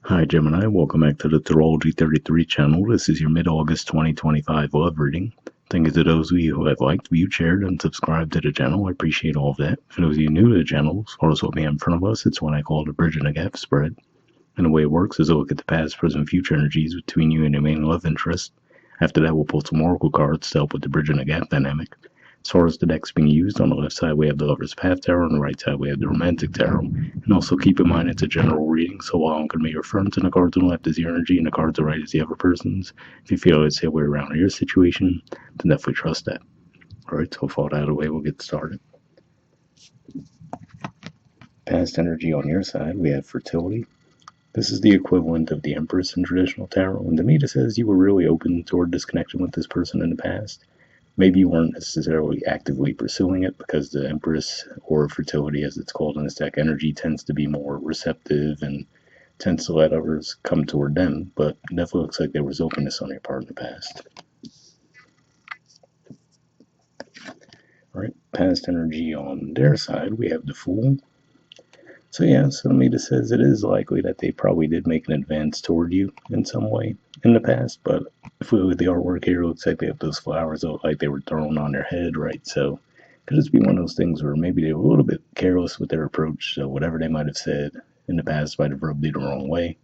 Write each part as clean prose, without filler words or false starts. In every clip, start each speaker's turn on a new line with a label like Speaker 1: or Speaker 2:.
Speaker 1: Hi Gemini, welcome back to the Astrology 33 channel. This is your mid-August 2025 love reading. Thank you to those of you who have liked, viewed, shared, and subscribed to the channel. I appreciate all of that. For those of you new to the channel, as far as what we have in front of us, it's what I call the bridge and a gap spread. And the way it works is a look at the past, present, future energies between you and your main love interest. After that, we'll pull some oracle cards to help with the bridge and a gap dynamic. As far as the decks being used, on the left side we have the Lover's Path Tarot, on the right side we have the Romantic Tarot. And also keep in mind it's a general reading, so while I'm going to be referring to the cards on the left is your energy and the cards on the right is the other person's, if you feel it's the other way around in your situation, then definitely trust that. Alright, so with all that out of the way, we'll get started. Past energy on your side, we have fertility. This is the equivalent of the Empress in traditional tarot, and to me this says you were really open toward disconnection with this person in the past. Maybe you weren't necessarily actively pursuing it because the Empress, or fertility as it's called in this deck, energy tends to be more receptive and tends to let others come toward them, but it definitely looks like there was openness on your part in the past. Alright, past energy on their side, we have the Fool. So yeah, so to me this says it is likely that they probably did make an advance toward you in some way in the past, but if we look at the artwork here, it looks like they have those flowers that look like they were thrown on their head, right? So it could just be one of those things where maybe they were a little bit careless with their approach, so whatever they might have said in the past might have rubbed you the wrong way.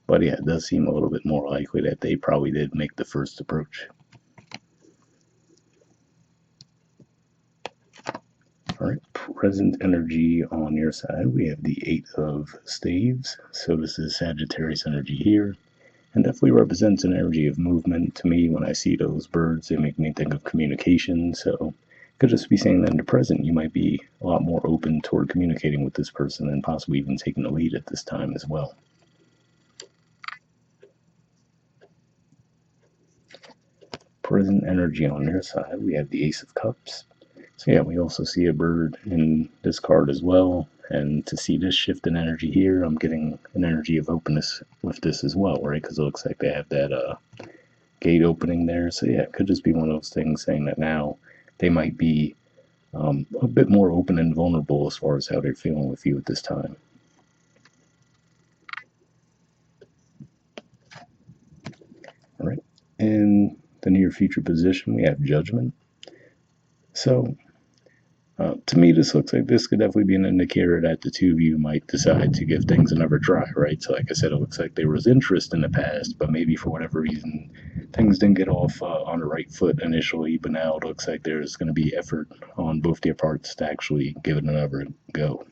Speaker 1: But yeah, it does seem a little bit more likely that they probably did make the first approach. Alright, present energy on your side, we have the Eight of Staves. So this is Sagittarius energy here, and definitely represents an energy of movement. To me, when I see those birds, they make me think of communication. So could just be saying that in the present, you might be a lot more open toward communicating with this person and possibly even taking the lead at this time as well. Present energy on their side, we have the Ace of Cups. So yeah, we also see a bird in this card as well, and to see this shift in energy here, I'm getting an energy of openness with this as well, right? Because it looks like they have that gate opening there. So yeah, it could just be one of those things saying that now they might be a bit more open and vulnerable as far as how they're feeling with you at this time. All right, in the near future position, we have Judgment. So to me, this looks like this could definitely be an indicator that the two of you might decide to give things another try, right? So like I said, it looks like there was interest in the past, but maybe for whatever reason, things didn't get off on the right foot initially, but now it looks like there's going to be effort on both their parts to actually give it another go.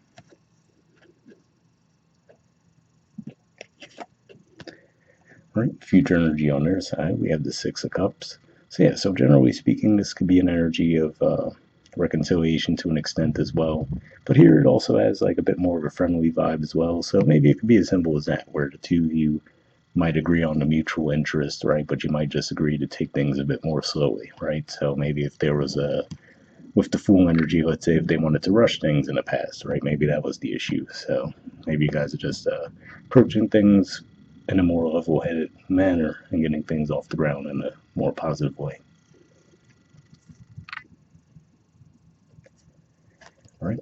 Speaker 1: All right, future energy on their side, we have the Six of Cups. So yeah, so generally speaking, this could be an energy of reconciliation to an extent as well. But here it also has like a bit more of a friendly vibe as well. So maybe it could be as simple as that, where the two of you might agree on the mutual interest, right? But you might just agree to take things a bit more slowly, right? So maybe if there was with the Fool energy, let's say if they wanted to rush things in the past, right? Maybe that was the issue. So maybe you guys are just approaching things in a more level-headed manner and getting things off the ground in a more positive way. All right,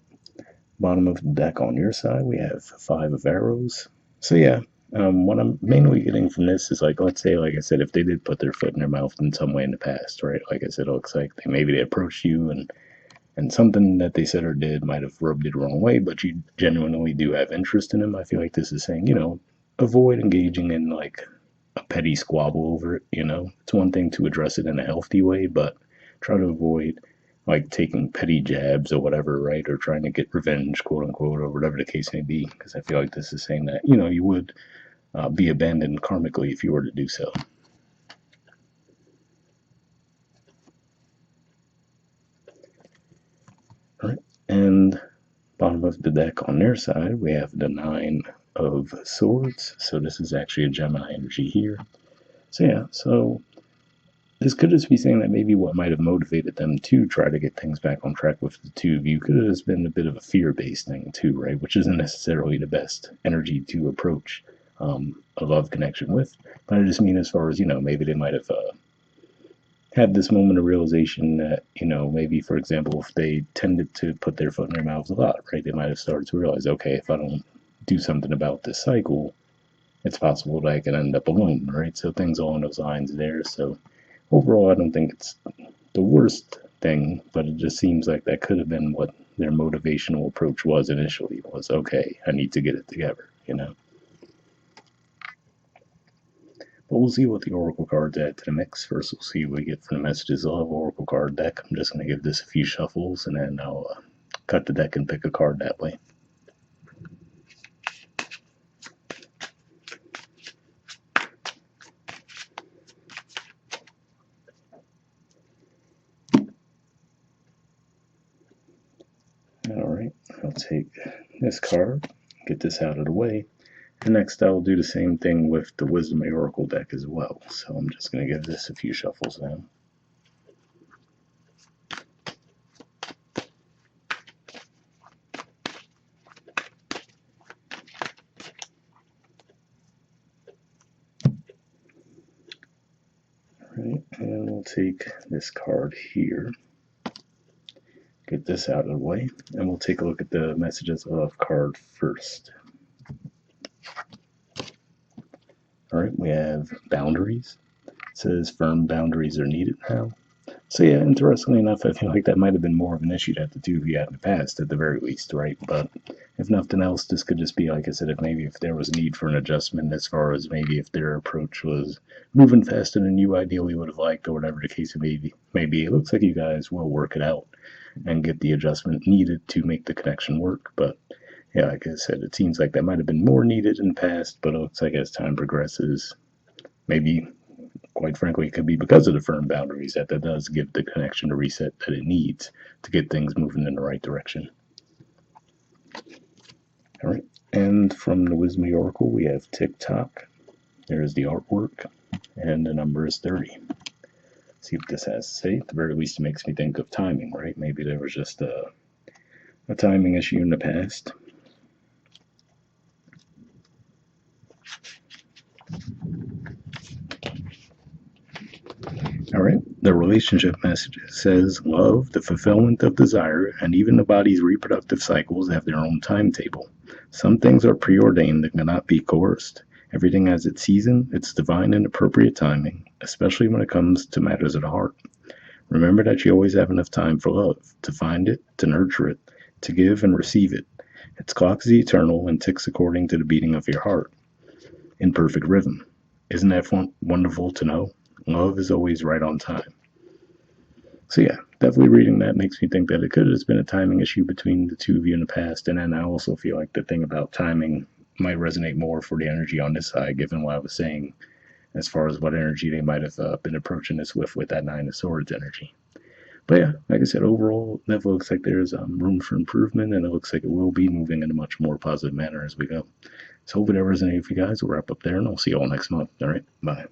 Speaker 1: bottom of the deck on your side, we have Five of Arrows. So yeah, what I'm mainly getting from this is like, let's say, like I said, if they did put their foot in their mouth in some way in the past, right? Like I said, it looks like maybe they approached you and something that they said or did might have rubbed you the wrong way, but you genuinely do have interest in them. I feel like this is saying, avoid engaging in like a petty squabble over it. It's one thing to address it in a healthy way, but try to avoid like taking petty jabs or whatever, right? Or trying to get revenge, quote unquote, or whatever the case may be. Because I feel like this is saying that, you would be abandoned karmically if you were to do so. All right, and bottom of the deck on their side, we have the Nine of Swords. So this is actually a Gemini energy here. So yeah, so this could just be saying that maybe what might have motivated them to try to get things back on track with the two of you could have just been a bit of a fear-based thing too, right? Which isn't necessarily the best energy to approach a love connection with. But I just mean as far as, maybe they might have had this moment of realization that, maybe, for example, if they tended to put their foot in their mouths a lot, right, they might have started to realize, okay, if I don't do something about this cycle, it's possible that I could end up alone, right? So things along those lines there. So overall, I don't think it's the worst thing, but it just seems like that could have been what their motivational approach was initially. Was okay, I need to get it together, you know. But we'll see what the Oracle cards add to the mix. First, we'll see what we get from the messages of Oracle card deck. I'm just going to give this a few shuffles, and then I'll cut the deck and pick a card that way. Alright, I'll take this card, get this out of the way, and next I'll do the same thing with the Wisdom Oracle deck as well. So I'm just going to give this a few shuffles now. Alright, and we'll take this card here, get this out of the way, and we'll take a look at the messages of card first. Alright, we have boundaries. It says firm boundaries are needed now. So yeah, interestingly enough, I feel like that might have been more of an issue that the two of you had in the past, at the very least, right? But if nothing else, this could just be, like I said, if there was a need for an adjustment, as far as maybe if their approach was moving faster than you ideally would have liked, or whatever the case may be. Maybe it looks like you guys will work it out and get the adjustment needed to make the connection work. But yeah, like I said, it seems like that might have been more needed in the past, but it looks like as time progresses, maybe quite frankly, it could be because of the firm boundaries that does give the connection the reset that it needs to get things moving in the right direction. All right, and from the Wisdom Oracle, we have TikTok. There's the artwork, and the number is 30. See what this has to say. At the very least, it makes me think of timing, right? Maybe there was just a timing issue in the past. All right, the relationship message says love, the fulfillment of desire, and even the body's reproductive cycles have their own timetable. Some things are preordained and cannot be coerced. Everything has its season, its divine and appropriate timing, especially when it comes to matters of the heart. Remember that you always have enough time for love, to find it, to nurture it, to give and receive it. Its clock is eternal and ticks according to the beating of your heart, in perfect rhythm. Isn't that wonderful to know? Love is always right on time. So yeah, definitely reading that makes me think that it could have just been a timing issue between the two of you in the past, and then I also feel like the thing about timing might resonate more for the energy on this side, given what I was saying as far as what energy they might have been approaching this with that Nine of Swords energy. But yeah, like I said, overall, that looks like there's room for improvement, and it looks like it will be moving in a much more positive manner as we go. So hopefully that resonated with you guys. We'll wrap up there, and I'll see you all next month. All right, bye.